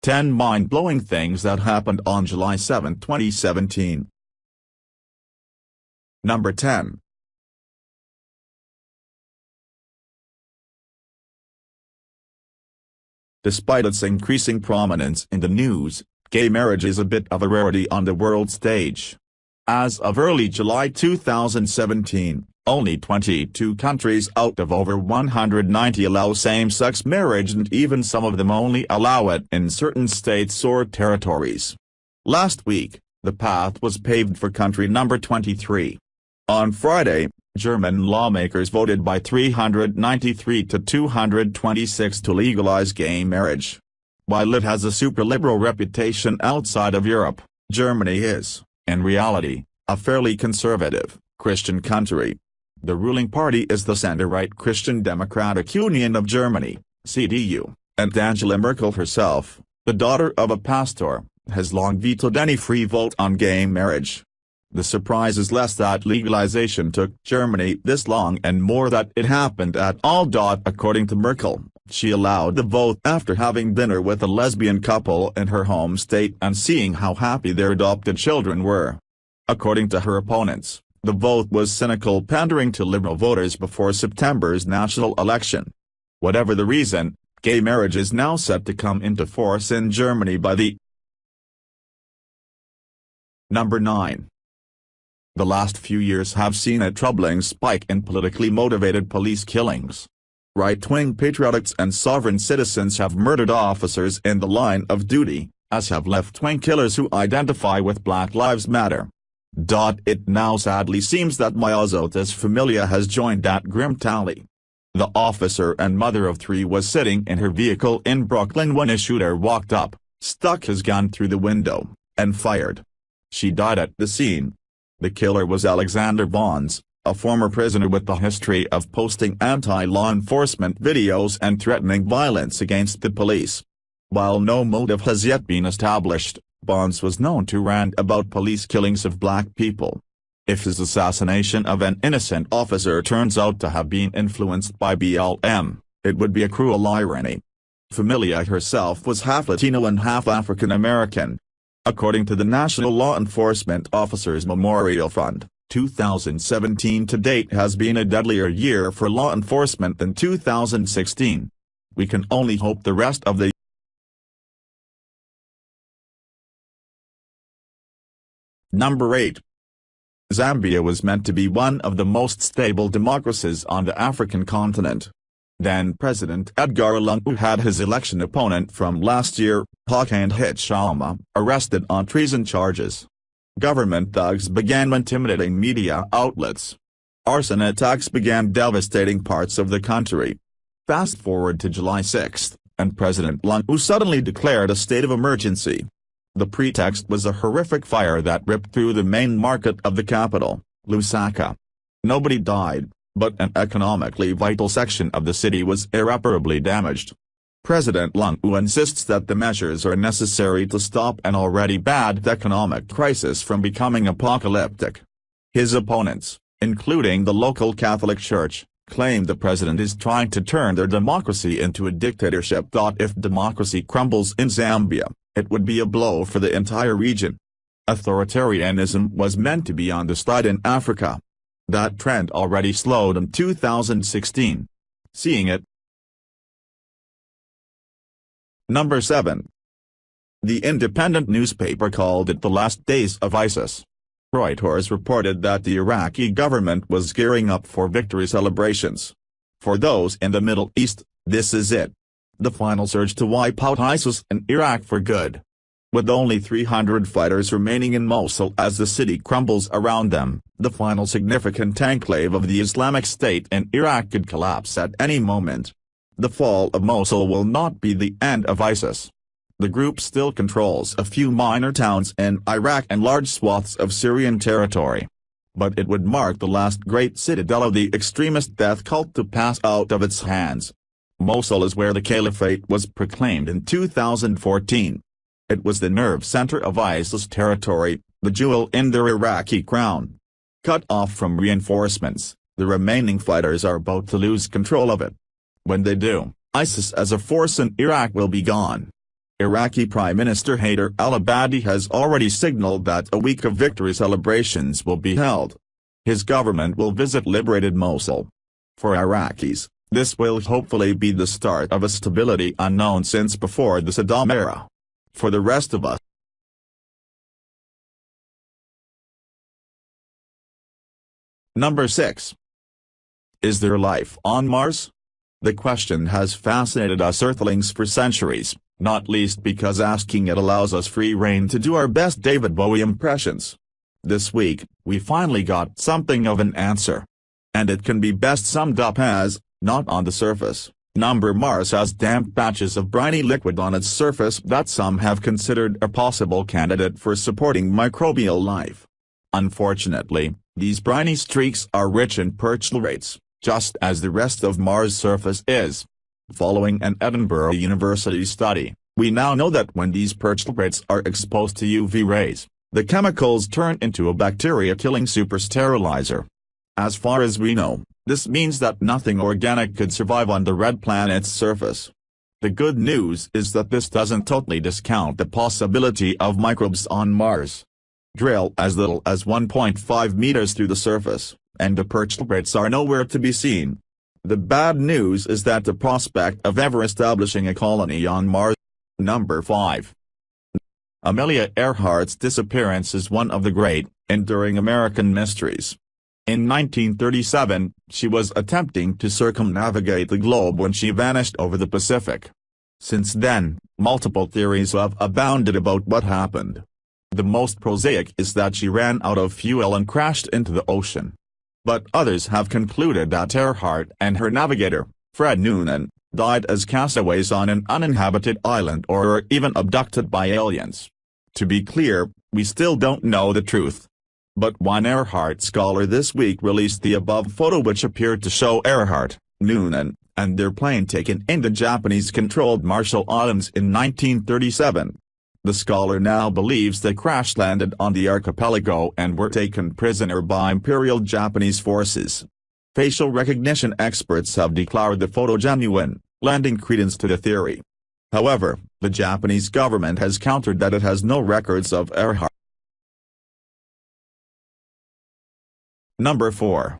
10 mind-blowing things that happened on July 7, 2017. Number 10. Despite its increasing prominence in the news, gay marriage is a bit of a rarity on the world stage. As of early July 2017, only 22 countries out of over 190 allow same-sex marriage, and even some of them only allow it in certain states or territories. Last week, the path was paved for country number 23. On Friday, German lawmakers voted by 393 to 226 to legalize gay marriage. While it has a super-liberal reputation outside of Europe, Germany is, in reality, a fairly conservative, Christian country. The ruling party is the center-right Christian Democratic Union of Germany, CDU, and Angela Merkel herself, the daughter of a pastor, has long vetoed any free vote on gay marriage. The surprise is less that legalization took Germany this long and more that it happened at all. According to Merkel, she allowed the vote after having dinner with a lesbian couple in her home state and seeing how happy their adopted children were. According to her opponents, the vote was cynical pandering to liberal voters before September's national election. Whatever the reason, gay marriage is now set to come into force in Germany by the Number 9. The last few years have seen a troubling spike in politically motivated police killings. Right-wing patriots and sovereign citizens have murdered officers in the line of duty, as have left-wing killers who identify with Black Lives Matter. It now sadly seems that Myosotis Familia has joined that grim tally. The officer and mother of 3 was sitting in her vehicle in Brooklyn when a shooter walked up, stuck his gun through the window, and fired. She died at the scene. The killer was Alexander Bonds, a former prisoner with a history of posting anti-law enforcement videos and threatening violence against the police. While no motive has yet been established, Bonds was known to rant about police killings of black people. If his assassination of an innocent officer turns out to have been influenced by BLM, it would be a cruel irony. Familia herself was half Latino and half African American. According to the National Law Enforcement Officers Memorial Fund, 2017 to date has been a deadlier year for law enforcement than 2016. We can only hope the rest of the Number 8. Zambia was meant to be one of the most stable democracies on the African continent. Then President Edgar Lungu had his election opponent from last year, Hakainde Hichilema, arrested on treason charges. Government thugs began intimidating media outlets. Arson attacks began devastating parts of the country. Fast forward to July 6, and President Lungu suddenly declared a state of emergency. The pretext was a horrific fire that ripped through the main market of the capital, Lusaka. Nobody died, but an economically vital section of the city was irreparably damaged. President Lungu insists that the measures are necessary to stop an already bad economic crisis from becoming apocalyptic. His opponents, including the local Catholic Church, claim the president is trying to turn their democracy into a dictatorship. If democracy crumbles in Zambia, it would be a blow for the entire region. Authoritarianism was meant to be on the slide in Africa. That trend already slowed in 2016. Seeing it. Number 7. The independent newspaper called it the last days of ISIS. Reuters reported that the Iraqi government was gearing up for victory celebrations. For those in the Middle East, this is it. The final surge to wipe out ISIS in Iraq for good. With only 300 fighters remaining in Mosul as the city crumbles around them, the final significant enclave of the Islamic State in Iraq could collapse at any moment. The fall of Mosul will not be the end of ISIS. The group still controls a few minor towns in Iraq and large swaths of Syrian territory. But it would mark the last great citadel of the extremist death cult to pass out of its hands. Mosul is where the caliphate was proclaimed in 2014. It was the nerve center of ISIS territory, the jewel in their Iraqi crown. Cut off from reinforcements, the remaining fighters are about to lose control of it. When they do, ISIS as a force in Iraq will be gone. Iraqi Prime Minister Haider al-Abadi has already signaled that a week of victory celebrations will be held. His government will visit liberated Mosul. For Iraqis, this will hopefully be the start of a stability unknown since before the Saddam era. For the rest of us, Number 6. Is there life on Mars? The question has fascinated us Earthlings for centuries, not least because asking it allows us free rein to do our best David Bowie impressions. This week, we finally got something of an answer. And it can be best summed up as, not on the surface. Mars has damp patches of briny liquid on its surface that some have considered a possible candidate for supporting microbial life. Unfortunately, these briny streaks are rich in perchlorates, just as the rest of Mars' surface is. Following an Edinburgh University study, we now know that when these perchlorates are exposed to UV rays, the chemicals turn into a bacteria-killing supersterilizer. As far as we know, this means that nothing organic could survive on the red planet's surface. The good news is that this doesn't totally discount the possibility of microbes on Mars. Drill as little as 1.5 meters through the surface, and the perchlorates are nowhere to be seen. The bad news is that the prospect of ever establishing a colony on Mars. Number 5. Amelia Earhart's disappearance is one of the great, enduring American mysteries. In 1937, she was attempting to circumnavigate the globe when she vanished over the Pacific. Since then, multiple theories have abounded about what happened. The most prosaic is that she ran out of fuel and crashed into the ocean. But others have concluded that Earhart and her navigator, Fred Noonan, died as castaways on an uninhabited island or were even abducted by aliens. To be clear, we still don't know the truth. But one Earhart scholar this week released the above photo which appeared to show Earhart, Noonan, and their plane taken in the Japanese-controlled Marshall Islands in 1937. The scholar now believes they crash-landed on the archipelago and were taken prisoner by Imperial Japanese forces. Facial recognition experts have declared the photo genuine, lending credence to the theory. However, the Japanese government has countered that it has no records of Earhart. Number 4.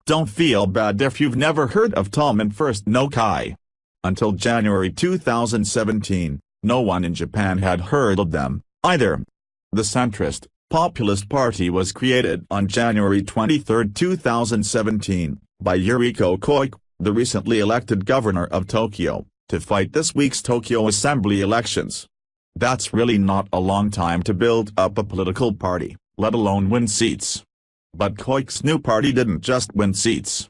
Don't feel bad if you've never heard of Tom and First No Kai. Until January 2017, no one in Japan had heard of them, either. The centrist, Populist Party was created on January 23, 2017, by Yuriko Koike, the recently elected governor of Tokyo, to fight this week's Tokyo Assembly elections. That's really not a long time to build up a political party, let alone win seats. But Koike's new party didn't just win seats.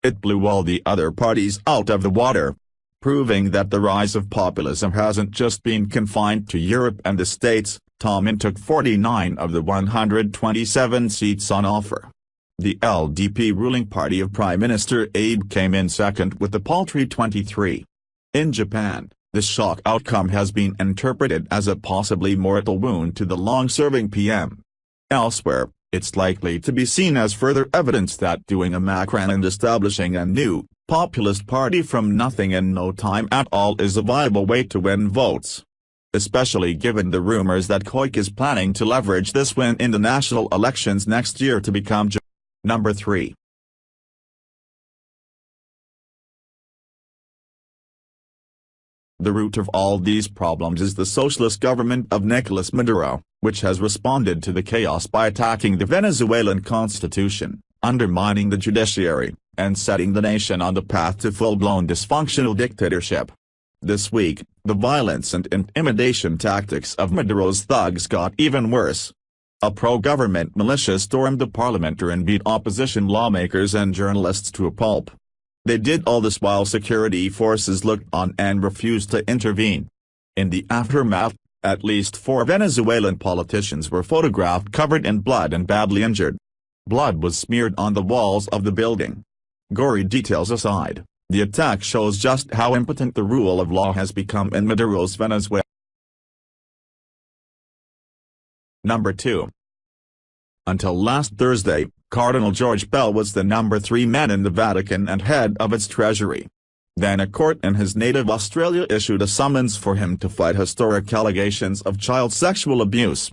It blew all the other parties out of the water, proving that the rise of populism hasn't just been confined to Europe and the States. Tom took 49 of the 127 seats on offer. The LDP ruling party of Prime Minister Abe came in second with a paltry 23. In Japan, the shock outcome has been interpreted as a possibly mortal wound to the long-serving PM. Elsewhere, it's likely to be seen as further evidence that doing a Macron and establishing a new, populist party from nothing in no time at all is a viable way to win votes. Especially given the rumors that Koike is planning to leverage this win in the national elections next year to become Number 3. The root of all these problems is the socialist government of Nicolas Maduro, which has responded to the chaos by attacking the Venezuelan constitution, undermining the judiciary, and setting the nation on the path to full-blown dysfunctional dictatorship. This week, the violence and intimidation tactics of Maduro's thugs got even worse. A pro-government militia stormed the parliament and beat opposition lawmakers and journalists to a pulp. They did all this while security forces looked on and refused to intervene. In the aftermath, at least 4 Venezuelan politicians were photographed covered in blood and badly injured. Blood was smeared on the walls of the building. Gory details aside, the attack shows just how impotent the rule of law has become in Maduro's Venezuela. Number 2. Until last Thursday, Cardinal George Pell was the number 3 man in the Vatican and head of its treasury. Then a court in his native Australia issued a summons for him to fight historic allegations of child sexual abuse.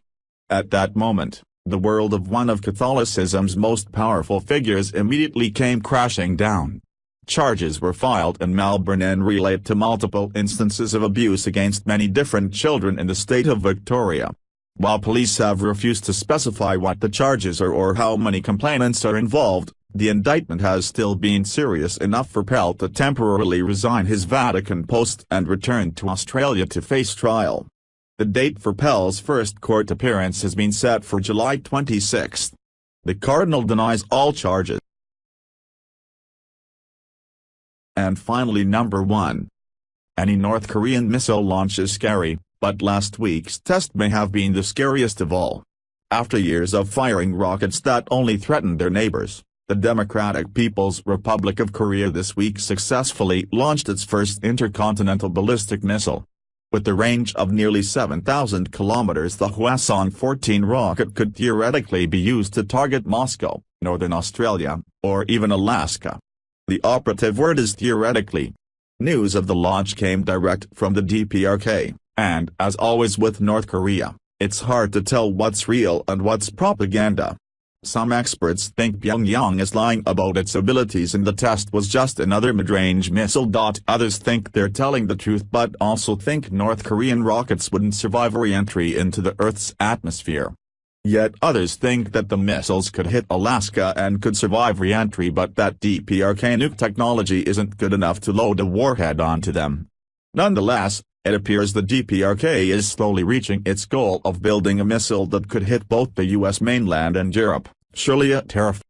At that moment, the world of one of Catholicism's most powerful figures immediately came crashing down. Charges were filed in Melbourne and relate to multiple instances of abuse against many different children in the state of Victoria. While police have refused to specify what the charges are or how many complainants are involved, the indictment has still been serious enough for Pell to temporarily resign his Vatican post and return to Australia to face trial. The date for Pell's first court appearance has been set for July 26. The Cardinal denies all charges. And finally, number 1. Any North Korean missile launch is scary, but last week's test may have been the scariest of all. After years of firing rockets that only threatened their neighbors, the Democratic People's Republic of Korea this week successfully launched its first intercontinental ballistic missile. With the range of nearly 7,000 kilometers, the Hwasong-14 rocket could theoretically be used to target Moscow, Northern Australia, or even Alaska. The operative word is theoretically. News of the launch came direct from the DPRK, and as always with North Korea, it's hard to tell what's real and what's propaganda. Some experts think Pyongyang is lying about its abilities and the test was just another mid-range missile. Others think they're telling the truth but also think North Korean rockets wouldn't survive re-entry into the Earth's atmosphere. Yet others think that the missiles could hit Alaska and could survive re-entry but that DPRK nuke technology isn't good enough to load a warhead onto them. Nonetheless, it appears the DPRK is slowly reaching its goal of building a missile that could hit both the US mainland and Europe, surely a tariff